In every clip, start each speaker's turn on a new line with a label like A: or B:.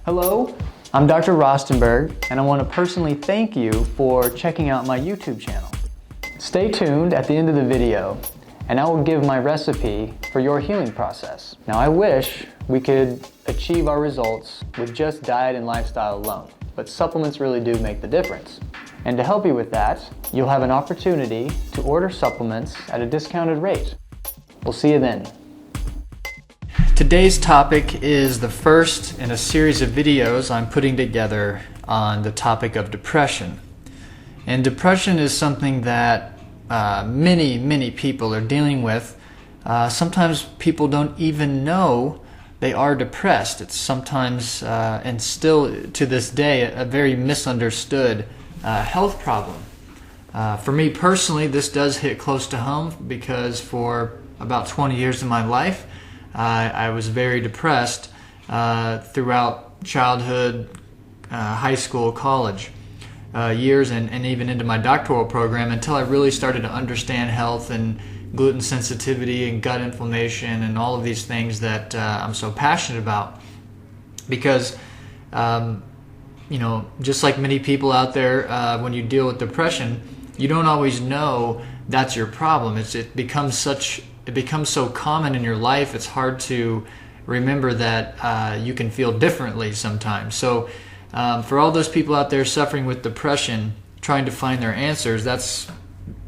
A: Hello, I'm Dr. Rostenberg, and I want to personally thank you for checking out my YouTube channel. Stay tuned at the end of the video, and I will give my recipe for your healing process. Now, I wish we could achieve our results with just diet and lifestyle alone, but supplements really do make the difference. And to help you with that, you'll have an opportunity to order supplements at a discounted rate. We'll see you then. Today's topic is the first in a series of videos I'm putting together on the topic of depression. And depression is something that many people are dealing with. Sometimes people don't even know they are depressed. It's sometimes, and still to this day, a very misunderstood health problem. For me personally, this does hit close to home because for about 20 years of my life, I was very depressed throughout childhood, high school, college years, and even into my doctoral program until I really started to understand health and gluten sensitivity and gut inflammation and all of these things that I'm so passionate about. Because, just like many people out there, when you deal with depression, you don't always know that's your problem. It becomes so common in your life, it's hard to remember that you can feel differently sometimes. So for all those people out there suffering with depression, trying to find their answers, that's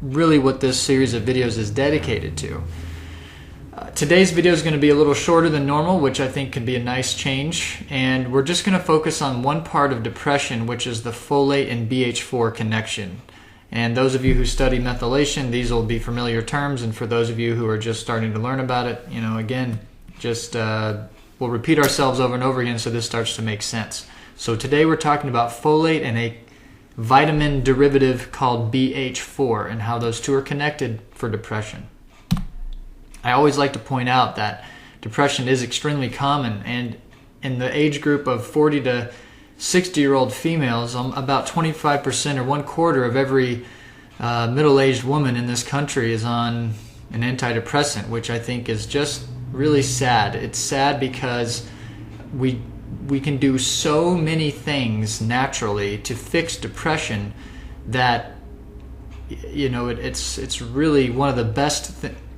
A: really what this series of videos is dedicated to. Today's video is going to be a little shorter than normal, which I think could be a nice change. And we're just going to focus on one part of depression, which is the folate and BH4 connection. And those of you who study methylation, these will be familiar terms. And for those of you who are just starting to learn about it, again, just we'll repeat ourselves over and over again so this starts to make sense. So today we're talking about folate and a vitamin derivative called BH4 and how those two are connected for depression. I always like to point out that depression is extremely common, and in the age group of 40 to 60-year-old females, about 25% or 1/4 of every middle-aged woman in this country is on an antidepressant, which I think is just really sad. It's sad because we can do so many things naturally to fix depression that it's really one of the best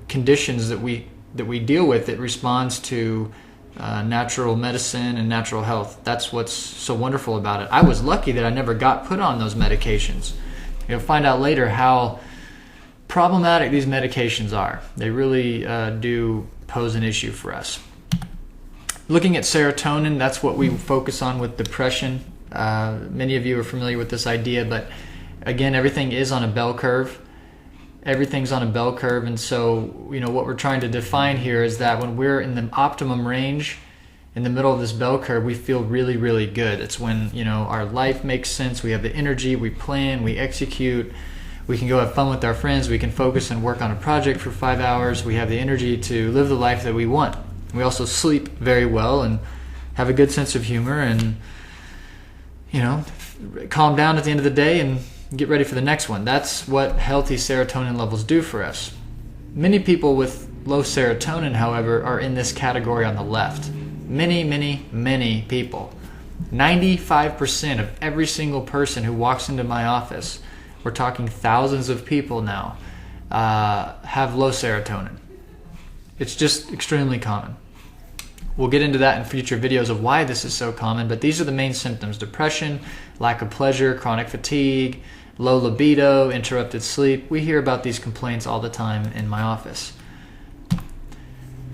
A: conditions that we deal with. It responds to natural medicine and natural health. That's what's so wonderful about it. I was lucky that I never got put on those medications. You'll find out later how problematic these medications are. They really do pose an issue for us. Looking at serotonin, that's what we focus on with depression. Many of you are familiar with this idea, but again, everything is on a bell curve. Everything's on a bell curve, and so what we're trying to define here is that when we're in the optimum range, in the middle of this bell curve, we feel really good. It's when our life makes sense, we have the energy, we plan, we execute, we can go have fun with our friends, we can focus and work on a project for 5 hours, we have the energy to live the life that we want. We also sleep very well and have a good sense of humor and calm down at the end of the day and get ready for the next one. That's what healthy serotonin levels do for us. Many people with low serotonin, however, are in this category on the left. Many people. 95% of every single person who walks into my office, we're talking thousands of people now, have low serotonin. It's just extremely common. We'll get into that in future videos of why this is so common, but these are the main symptoms: depression, lack of pleasure, chronic fatigue, low libido, interrupted sleep. We hear about these complaints all the time in my office.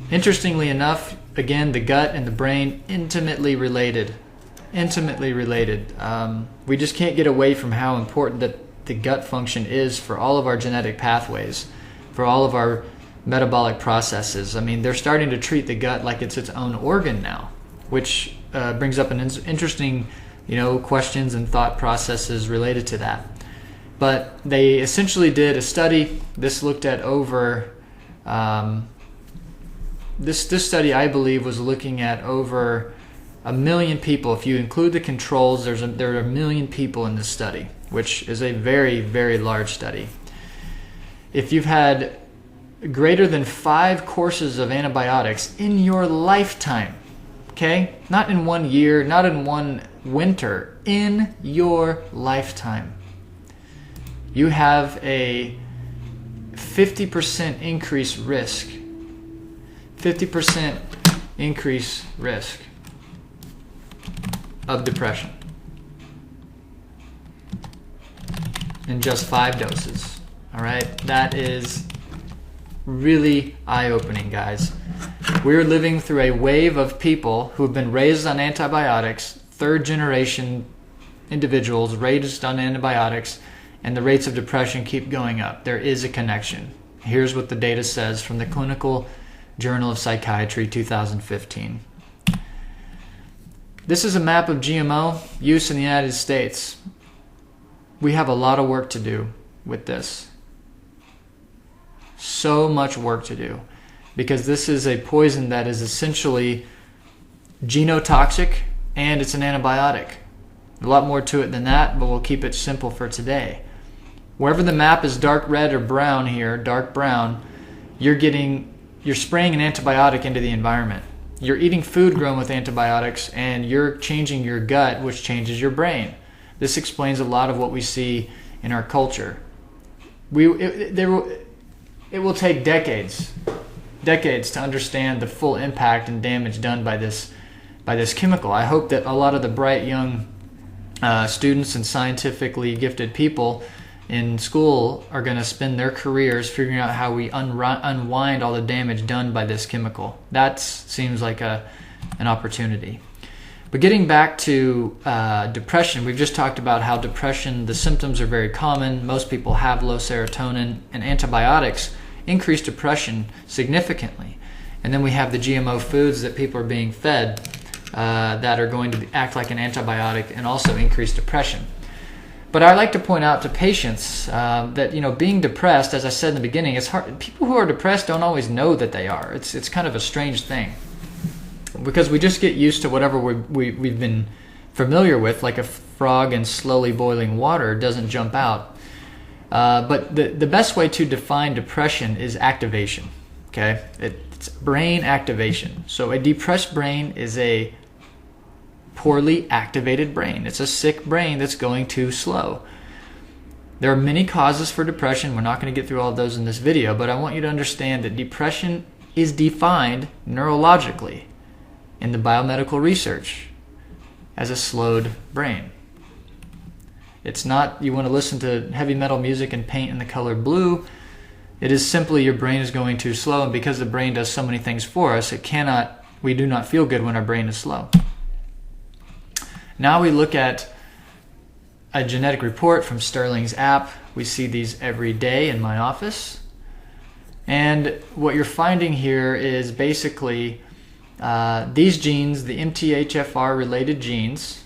A: Interestingly enough, again, the gut and the brain, intimately related. We just can't get away from how important that the gut function is for all of our genetic pathways, for all of our metabolic processes. I mean, they're starting to treat the gut like it's its own organ now, which brings up an interesting, questions and thought processes related to that. But they essentially did a study. This looked at over, this study, I believe, was looking at over 1 million people. If you include the controls, there are 1 million people in this study, which is a very large study. If you've had greater than 5 courses of antibiotics in your lifetime, Okay? Not in 1 year, not in 1 winter, in your lifetime. You have a 50% increased risk. 50% increase risk of depression in just 5 doses. All right? That is really eye-opening, guys. We're living through a wave of people who have been raised on antibiotics, third-generation individuals raised on antibiotics, and the rates of depression keep going up. There is a connection. Here's what the data says from the Clinical Journal of Psychiatry, 2015. This is a map of GMO use in the United States. We have a lot of work to do with this. So much work to do, because this is a poison that is essentially genotoxic and it's an antibiotic. A lot more to it than that, but we'll keep it simple for today. Wherever the map is dark red or brown here, dark brown, you're spraying an antibiotic into the environment. You're eating food grown with antibiotics, and you're changing your gut, which changes your brain. This explains a lot of what we see in our culture. It will take decades to understand the full impact and damage done by this chemical. I hope that a lot of the bright young students and scientifically gifted people in school are going to spend their careers figuring out how we unwind all the damage done by this chemical. That seems like an opportunity. But getting back to depression, we've just talked about how depression, the symptoms are very common. Most people have low serotonin, and antibiotics increase depression significantly. And then we have the GMO foods that people are being fed that are going to act like an antibiotic and also increase depression. But I like to point out to patients that, being depressed, as I said in the beginning, it's hard. People who are depressed don't always know that they are. It's kind of a strange thing, because we just get used to whatever we've been familiar with, like a frog in slowly boiling water doesn't jump out. But the best way to define depression is activation. Okay, it's brain activation. So a depressed brain is a poorly activated brain. It's a sick brain that's going too slow. There are many causes for depression. We're not going to get through all of those in this video, but I want you to understand that depression is defined neurologically in the biomedical research as a slowed brain. It's not you want to listen to heavy metal music and paint in the color blue. It is simply your brain is going too slow, and because the brain does so many things for us, we do not feel good when our brain is slow. Now we look at a genetic report from Sterling's app. We see these every day in my office. And what you're finding here is basically these genes, the MTHFR related genes,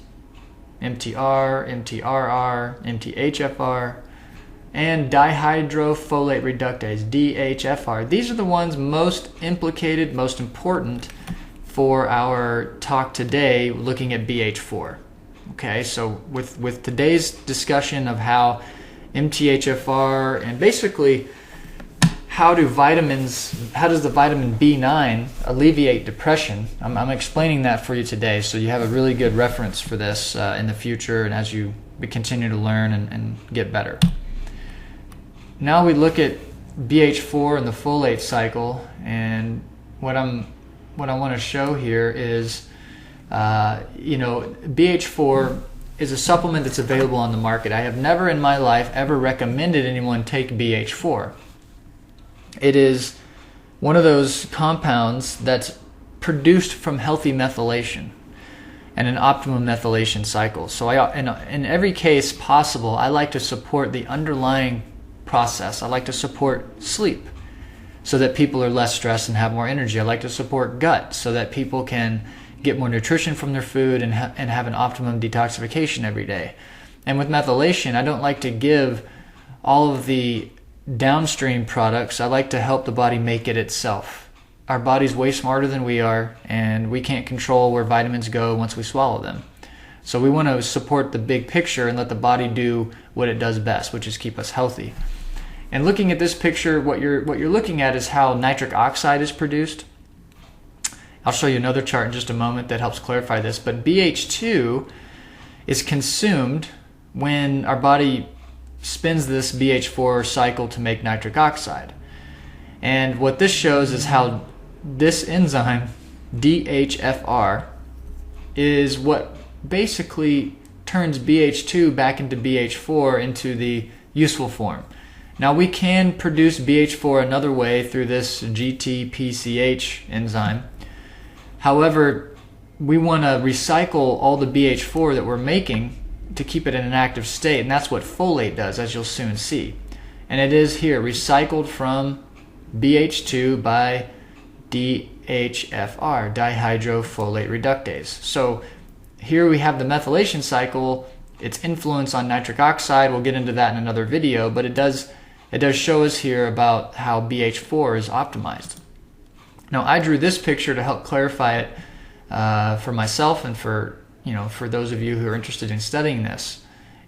A: MTR, MTRR, MTHFR, and dihydrofolate reductase, DHFR. These are the ones most implicated, most important for our talk today, looking at BH4. Okay, so with today's discussion of how MTHFR and basically how does the vitamin B9 alleviate depression, I'm explaining that for you today, so you have a really good reference for this in the future and as you continue to learn and get better. Now we look at BH4 and the folate cycle, and what I want to show here is BH4 is a supplement that's available on the market. I have never in my life ever recommended anyone take BH4. It is one of those compounds that's produced from healthy methylation and an optimum methylation cycle. So in every case possible, I like to support the underlying process. I like to support sleep so that people are less stressed and have more energy. I like to support gut so that people can get more nutrition from their food and have an optimum detoxification every day. And with methylation, I don't like to give all of the downstream products. I like to help the body make it itself. Our body's way smarter than we are, and we can't control where vitamins go once we swallow them. So we want to support the big picture and let the body do what it does best, which is keep us healthy. And looking at this picture, what you're looking at is how nitric oxide is produced. I'll show you another chart in just a moment that helps clarify this, but BH2 is consumed when our body spins this BH4 cycle to make nitric oxide. And what this shows is how this enzyme, DHFR, is what basically turns BH2 back into BH4 into the useful form. Now we can produce BH4 another way through this GTPCH enzyme. However, we want to recycle all the BH4 that we're making to keep it in an active state, and that's what folate does, as you'll soon see. And it is here recycled from BH2 by DHFR, dihydrofolate reductase. So here we have the methylation cycle, its influence on nitric oxide. We'll get into that in another video, but it does show us here about how BH4 is optimized. Now I drew this picture to help clarify it for myself and for those of you who are interested in studying this.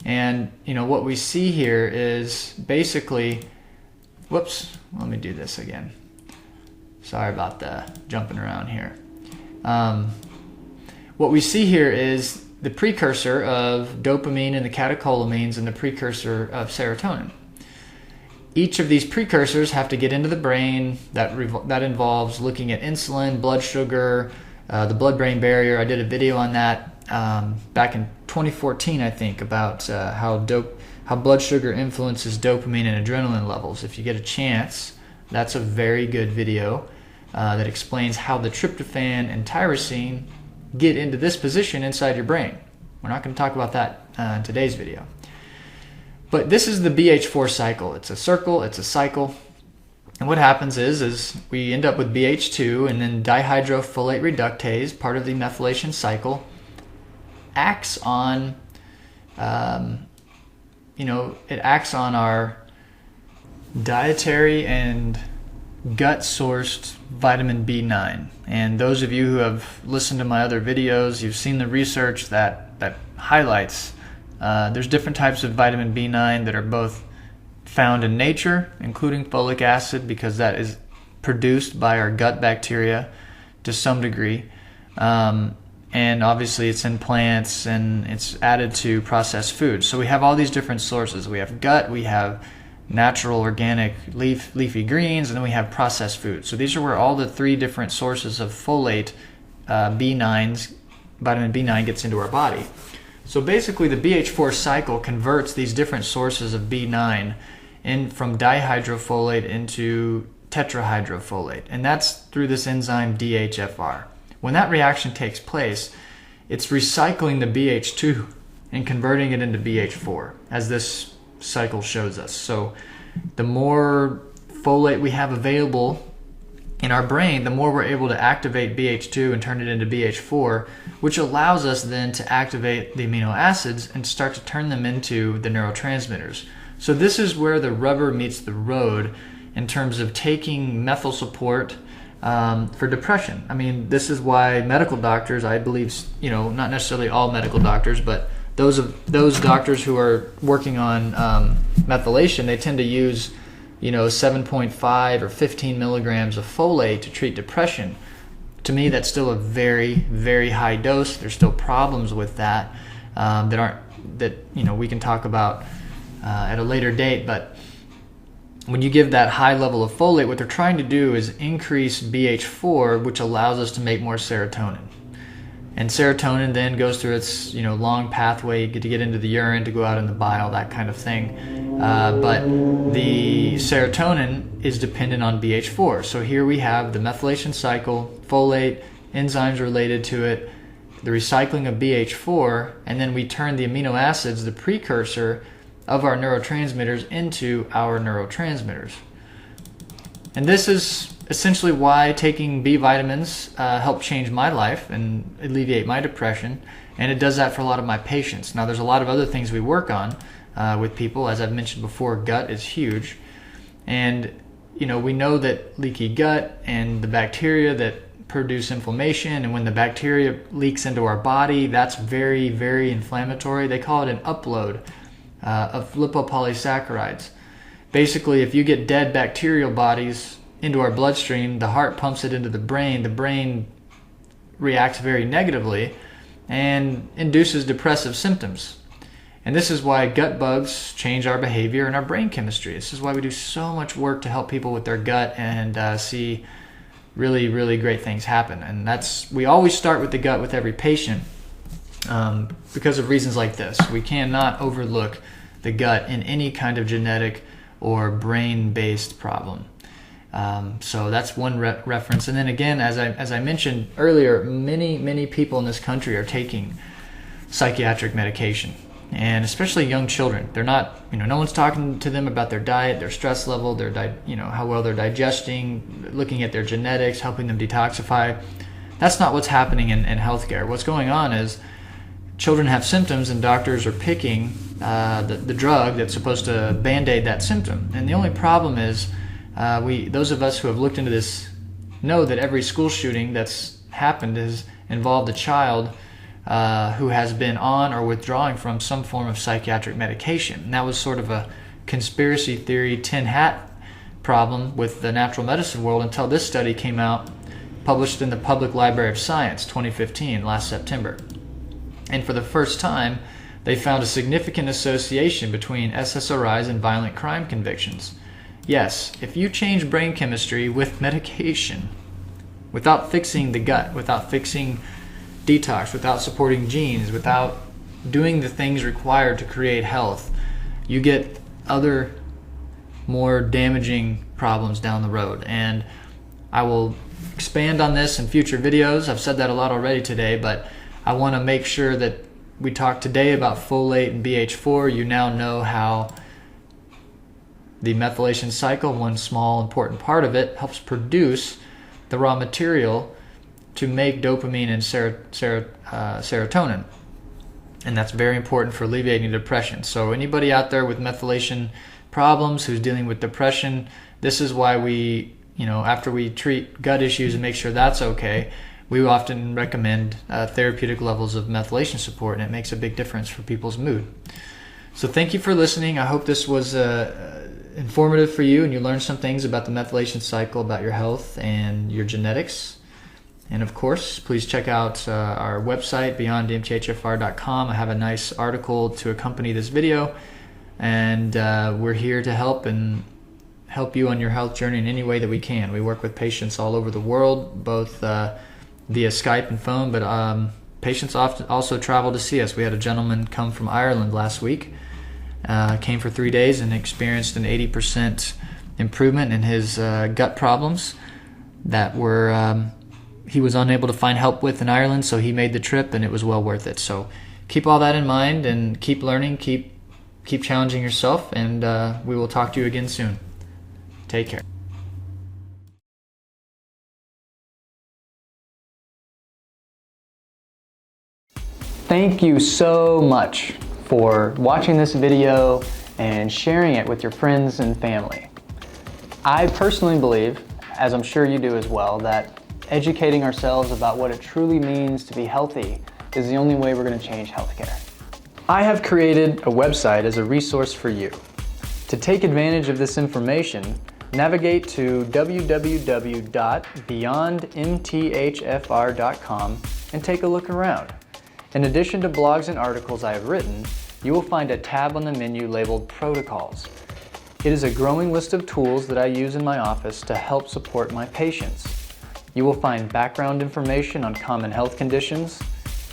A: And what we see here is basically, whoops, let me do this again. Sorry about the jumping around here. What we see here is the precursor of dopamine and the catecholamines and the precursor of serotonin. Each of these precursors have to get into the brain. That involves looking at insulin, blood sugar, the blood-brain barrier. I did a video on that back in 2014, I think, about how blood sugar influences dopamine and adrenaline levels. If you get a chance, that's a very good video that explains how the tryptophan and tyrosine get into this position inside your brain. We're not going to talk about that in today's video. But this is the BH4 cycle. It's a circle, it's a cycle. And what happens is we end up with BH2, and then dihydrofolate reductase, part of the methylation cycle, acts on, it acts on our dietary and gut-sourced vitamin B9. And those of you who have listened to my other videos, you've seen the research that highlights there's different types of vitamin B9 that are both found in nature, including folic acid, because that is produced by our gut bacteria to some degree. And obviously it's in plants and it's added to processed foods. So we have all these different sources. We have gut, we have natural organic leafy greens, and then we have processed foods. So these are where all the three different sources of folate, vitamin B9 gets into our body. So basically the BH4 cycle converts these different sources of B9 from dihydrofolate into tetrahydrofolate, and that's through this enzyme DHFR. When that reaction takes place, it's recycling the BH2 and converting it into BH4, as this cycle shows us. So the more folate we have available in our brain, the more we're able to activate BH2 and turn it into BH4, which allows us then to activate the amino acids and start to turn them into the neurotransmitters. So this is where the rubber meets the road in terms of taking methyl support for depression. I mean, this is why medical doctors, I believe, not necessarily all medical doctors, but those doctors who are working on methylation, they tend to use 7.5 or 15 milligrams of folate to treat depression. To me, that's still a very, very high dose. There's still problems with that that we can talk about at a later date. But when you give that high level of folate, what they're trying to do is increase BH4, which allows us to make more serotonin. And serotonin then goes through its long pathway to get into the urine, to go out in the bile, that kind of thing. But the serotonin is dependent on BH4. So here we have the methylation cycle, folate, enzymes related to it, the recycling of BH4, and then we turn the amino acids, the precursor of our neurotransmitters, into our neurotransmitters. And this is essentially why taking B vitamins helped change my life and alleviate my depression, and it does that for a lot of my patients. Now there's a lot of other things we work on with people. As I've mentioned before, gut is huge, and we know that leaky gut and the bacteria that produce inflammation, and when the bacteria leaks into our body, that's very, very inflammatory. They call it an upload of lipopolysaccharides. Basically, if you get dead bacterial bodies into our bloodstream, the heart pumps it into the brain reacts very negatively and induces depressive symptoms. And this is why gut bugs change our behavior and our brain chemistry. This is why we do so much work to help people with their gut and see really, really great things happen. And we always start with the gut with every patient because of reasons like this. We cannot overlook the gut in any kind of genetic or brain-based problem. So that's one reference. And then again, as I mentioned earlier, many people in this country are taking psychiatric medication, and especially young children. They're not, no one's talking to them about their diet, their stress level, how well they're digesting, looking at their genetics, helping them detoxify. That's not what's happening in healthcare. What's going on is children have symptoms and doctors are picking the drug that's supposed to band-aid that symptom. And the only problem is those of us who have looked into this know that every school shooting that's happened has involved a child who has been on or withdrawing from some form of psychiatric medication. And that was sort of a conspiracy theory tin hat problem with the natural medicine world until this study came out, published in the Public Library of Science 2015, last September. And for the first time, they found a significant association between SSRIs and violent crime convictions. Yes, if you change brain chemistry with medication, without fixing the gut, without fixing detox, without supporting genes, without doing the things required to create health, you get other more damaging problems down the road. And I will expand on this in future videos. I've said that a lot already today, but I want to make sure that we talk today about folate and BH4. You now know how the methylation cycle, one small important part of it, helps produce the raw material to make dopamine and serotonin. And that's very important for alleviating depression. So anybody out there with methylation problems who's dealing with depression, this is why we, after we treat gut issues and make sure that's okay, we often recommend therapeutic levels of methylation support, and it makes a big difference for people's mood. So thank you for listening. I hope this was informative for you and you learned some things about the methylation cycle, about your health and your genetics. And of course, please check out our website, beyondmthfr.com. I have a nice article to accompany this video, and we're here to help you on your health journey in any way that we can. We work with patients all over the world, both via Skype and phone, but patients often also travel to see us. We had a gentleman come from Ireland last week, came for 3 days and experienced an 80% improvement in his gut problems that were he was unable to find help with in Ireland, so he made the trip and it was well worth it. So keep all that in mind and keep learning, keep challenging yourself, and we will talk to you again soon. Take care. Thank you so much for watching this video and sharing it with your friends and family. I personally believe, as I'm sure you do as well, that educating ourselves about what it truly means to be healthy is the only way we're going to change healthcare. I have created a website as a resource for you. To take advantage of this information, navigate to www.beyondmthfr.com and take a look around. In addition to blogs and articles I have written, you will find a tab on the menu labeled Protocols. It is a growing list of tools that I use in my office to help support my patients. You will find background information on common health conditions,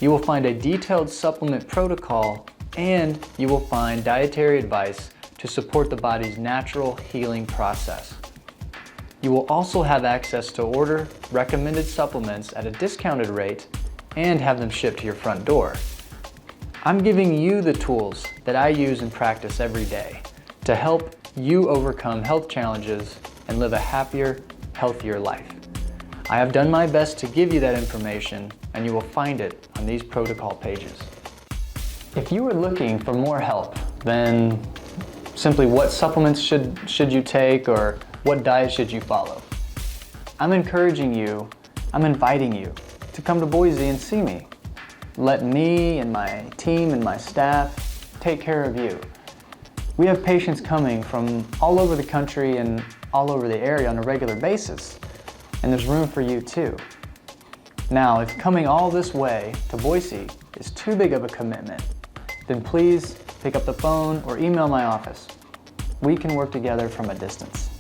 A: you will find a detailed supplement protocol, and you will find dietary advice to support the body's natural healing process. You will also have access to order recommended supplements at a discounted rate and have them shipped to your front door. I'm giving you the tools that I use and practice every day to help you overcome health challenges and live a happier, healthier life. I have done my best to give you that information, and you will find it on these protocol pages. If you are looking for more help than simply what supplements should you take or what diet should you follow, I'm inviting you to come to Boise and see me. Let me and my team and my staff take care of you. We have patients coming from all over the country and all over the area on a regular basis, and there's room for you too.
B: Now, if coming all this way to Boise is too big of a commitment, then please pick up the phone or email my office. We can work together from a distance.